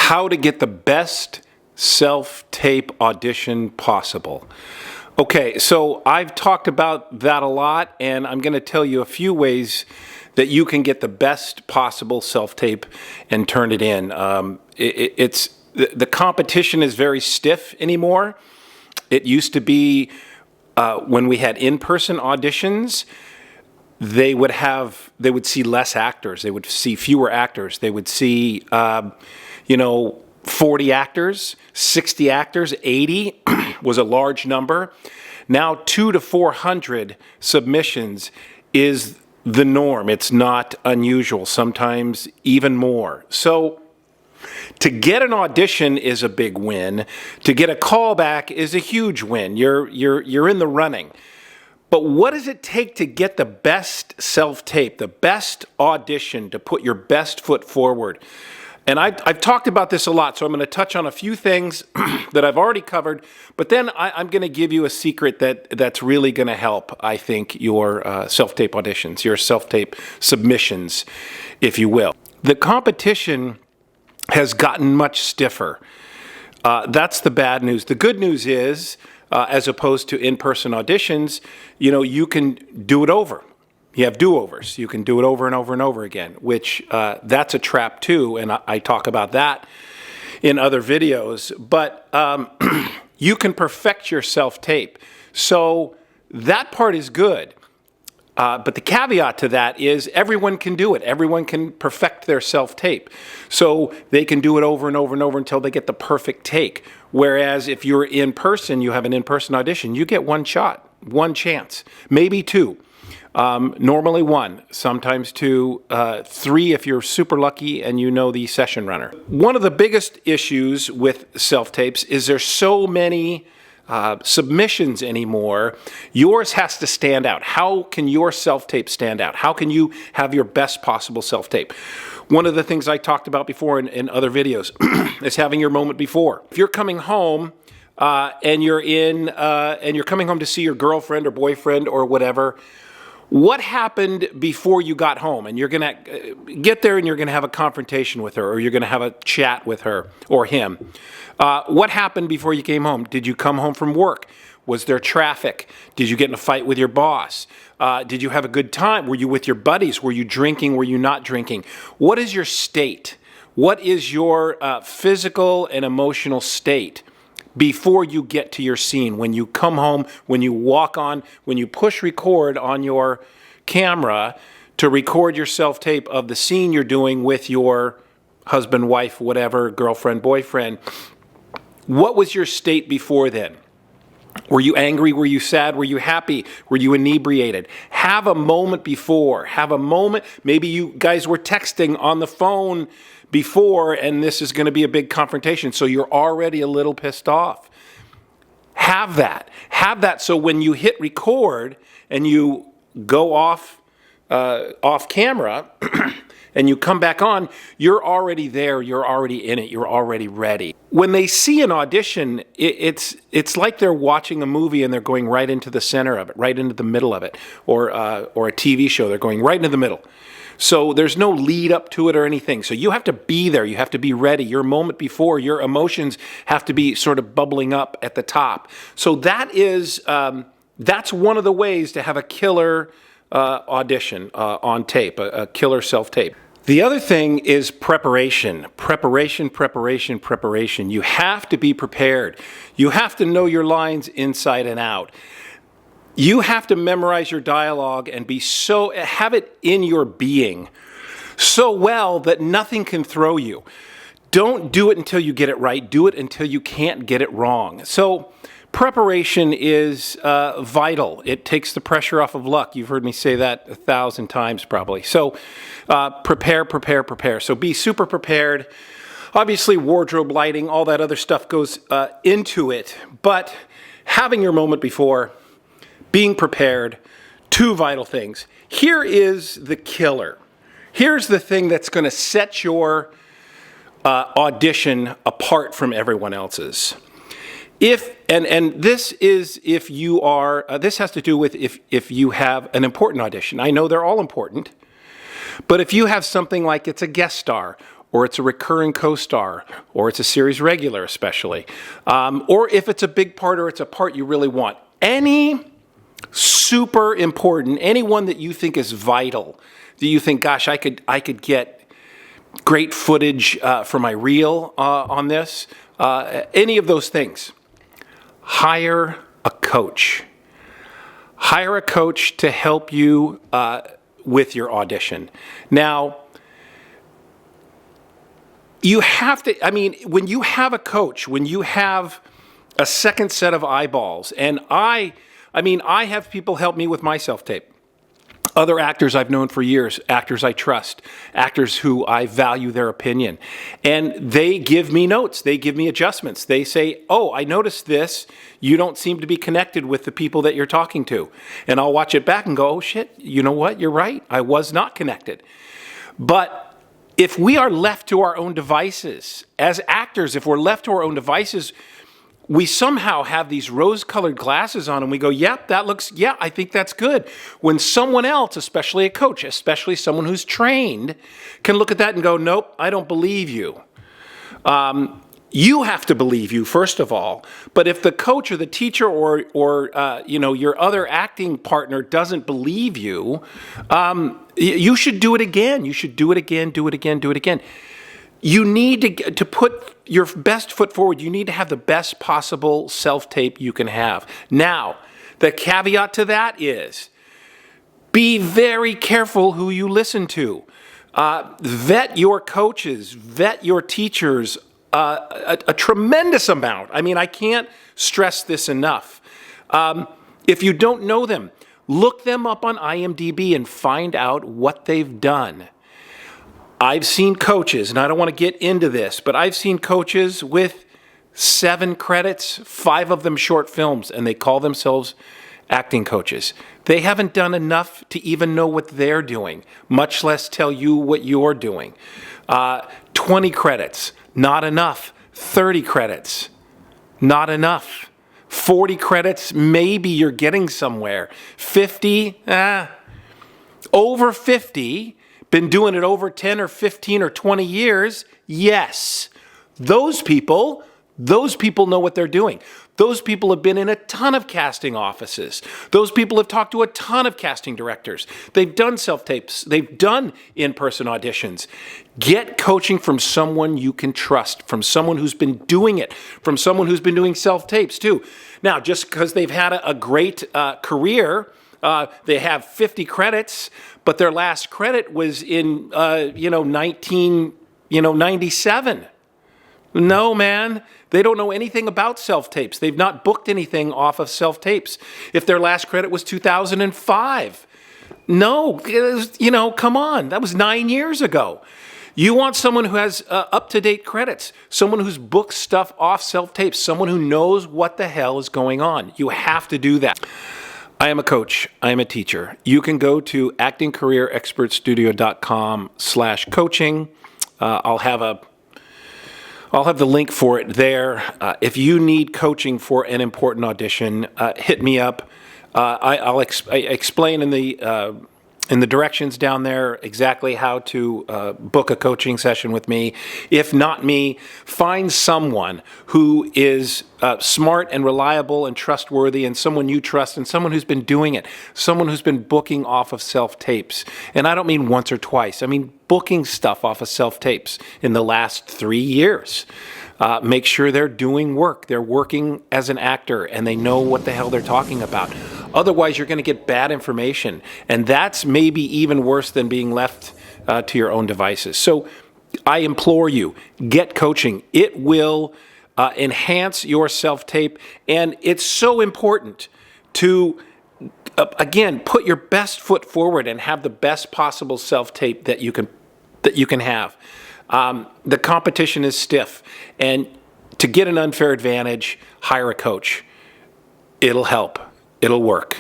how to get the best self-tape audition possible. Okay, so I've talked about that a lot, and I'm going to tell you a few ways that you can get the best possible self-tape and turn it in. The competition is very stiff anymore. It used to be when we had in-person auditions, they would see less actors. They would see fewer actors. They would see, 40 actors, 60 actors, 80 was a large number. Now 200 to 400 submissions is the norm. It's not unusual, sometimes even more. So to get an audition is a big win. To get a callback is a huge win. You're in the running. But what does it take to get the best self-tape, the best audition, to put your best foot forward? And I've talked about this a lot, so I'm going to touch on a few things that I've already covered, but then I'm going to give you a secret that's really going to help, I think, your self-tape auditions, your self-tape submissions, if you will. The competition has gotten much stiffer. That's the bad news. The good news is, as opposed to in-person auditions, you can do it over. You have do-overs. You can do it over and over and over again, which that's a trap too, and I talk about that in other videos. But you can perfect your self-tape. So that part is good. But the caveat to that is everyone can do it. Everyone can perfect their self-tape. So they can do it over and over and over until they get the perfect take. Whereas if you're in person, you have an in-person audition, you get one shot, one chance, maybe two. Normally one, sometimes two, three if you're super lucky and you know the session runner. One of the biggest issues with self-tapes is there's so many submissions anymore. Yours has to stand out. How can your self-tape stand out? How can you have your best possible self-tape? One of the things I talked about before in other videos is having your moment before. If you're coming home and you're coming home to see your girlfriend or boyfriend or whatever, what happened before you got home? And you're going to get there and you're going to have a confrontation with her, or you're going to have a chat with her or him. What happened before you came home? Did you come home from work? Was there traffic? Did you get in a fight with your boss? Did you have a good time? Were you with your buddies? Were you drinking? Were you not drinking? What is your state? What is your physical and emotional state before you get to your scene? When you come home, when you walk on, when you push record on your camera to record your self-tape of the scene you're doing with your husband, wife, whatever, girlfriend, boyfriend, what was your state before then? Were you angry? Were you sad? Were you happy? Were you inebriated? Have a moment before. Have a moment. Maybe you guys were texting on the phone before, and this is going to be a big confrontation, so you're already a little pissed off. Have that. Have that so when you hit record and you go off camera and you come back on, you're already there, you're already in it, you're already ready. When they see an audition, it's like they're watching a movie and they're going right into the center of it, right into the middle of it, or a TV show, they're going right into the middle. So there's no lead up to it or anything. So you have to be there. You have to be ready. Your moment before, your emotions have to be sort of bubbling up at the top. So that is, that's one of the ways to have a killer audition on tape, a killer self-tape. The other thing is preparation. Preparation, preparation, preparation. You have to be prepared. You have to know your lines inside and out. You have to memorize your dialogue and have it in your being so well that nothing can throw you. Don't do it until you get it right. Do it until you can't get it wrong. So preparation is vital. It takes the pressure off of luck. You've heard me say that 1,000 times probably. So prepare, prepare, prepare. So be super prepared. Obviously, wardrobe, lighting, all that other stuff goes into it. But having your moment before, being prepared, two vital things. Here is the killer. Here's the thing that's going to set your audition apart from everyone else's. This has to do with if you have an important audition. I know they're all important, but if you have something like it's a guest star, or it's a recurring co-star, or it's a series regular especially, or if it's a big part or it's a part you really want. Any super important, anyone that you think is vital, that you think, gosh, I could get great footage for my reel on this, any of those things, hire a coach. Hire a coach to help you with your audition. Now, you have to, when you have a coach, when you have a second set of eyeballs, and I have people help me with my self-tape. Other actors I've known for years, actors I trust, actors who I value their opinion. And they give me notes, they give me adjustments. They say, oh, I noticed this. You don't seem to be connected with the people that you're talking to. And I'll watch it back and go, oh shit, you know what? You're right. I was not connected. But if we are left to our own devices, as actors, if we're left to our own devices, we somehow have these rose-colored glasses on and we go, yep, I think that's good. When someone else, especially a coach, especially someone who's trained, can look at that and go, nope, I don't believe you. You have to believe you, first of all. But if the coach or the teacher or your other acting partner doesn't believe you, you should do it again. You should do it again, do it again, do it again. You need to put your best foot forward. You need to have the best possible self-tape you can have. Now, the caveat to that is be very careful who you listen to. Vet your coaches, vet your teachers a tremendous amount. I can't stress this enough. If you don't know them, look them up on IMDb and find out what they've done. I've seen coaches, and I don't want to get into this, but I've seen coaches with 7 credits, 5 of them short films, and they call themselves acting coaches. They haven't done enough to even know what they're doing, much less tell you what you're doing. 20 credits, not enough. 30 credits, not enough. 40 credits, maybe you're getting somewhere. 50, over 50, been doing it over 10 or 15 or 20 years, yes. Those people know what they're doing. Those people have been in a ton of casting offices. Those people have talked to a ton of casting directors. They've done self-tapes. They've done in-person auditions. Get coaching from someone you can trust, from someone who's been doing it, from someone who's been doing self-tapes too. Now, just because they've had a great career, they have 50 credits, but their last credit was in 1997. No, man. They don't know anything about self-tapes. They've not booked anything off of self-tapes. If their last credit was 2005. No, come on. That was 9 years ago. You want someone who has up-to-date credits, someone who's booked stuff off self-tapes, someone who knows what the hell is going on. You have to do that. I am a coach. I am a teacher. You can go to actingcareerexpertstudio.com/coaching. I'll have the link for it there. If you need coaching for an important audition, hit me up. I'll explain in the directions down there exactly how to book a coaching session with me. If not me, find someone who is smart and reliable and trustworthy, and someone you trust, and someone who's been doing it, someone who's been booking off of self-tapes. And I don't mean once or twice. I mean booking stuff off of self-tapes in the last 3 years. Make sure they're doing work. They're working as an actor, and they know what the hell they're talking about. Otherwise, you're going to get bad information, and that's maybe even worse than being left to your own devices. So I implore you, get coaching. It will enhance your self-tape, and it's so important to, again, put your best foot forward and have the best possible self-tape that you can have. The competition is stiff, and to get an unfair advantage, hire a coach. It'll help. It'll work.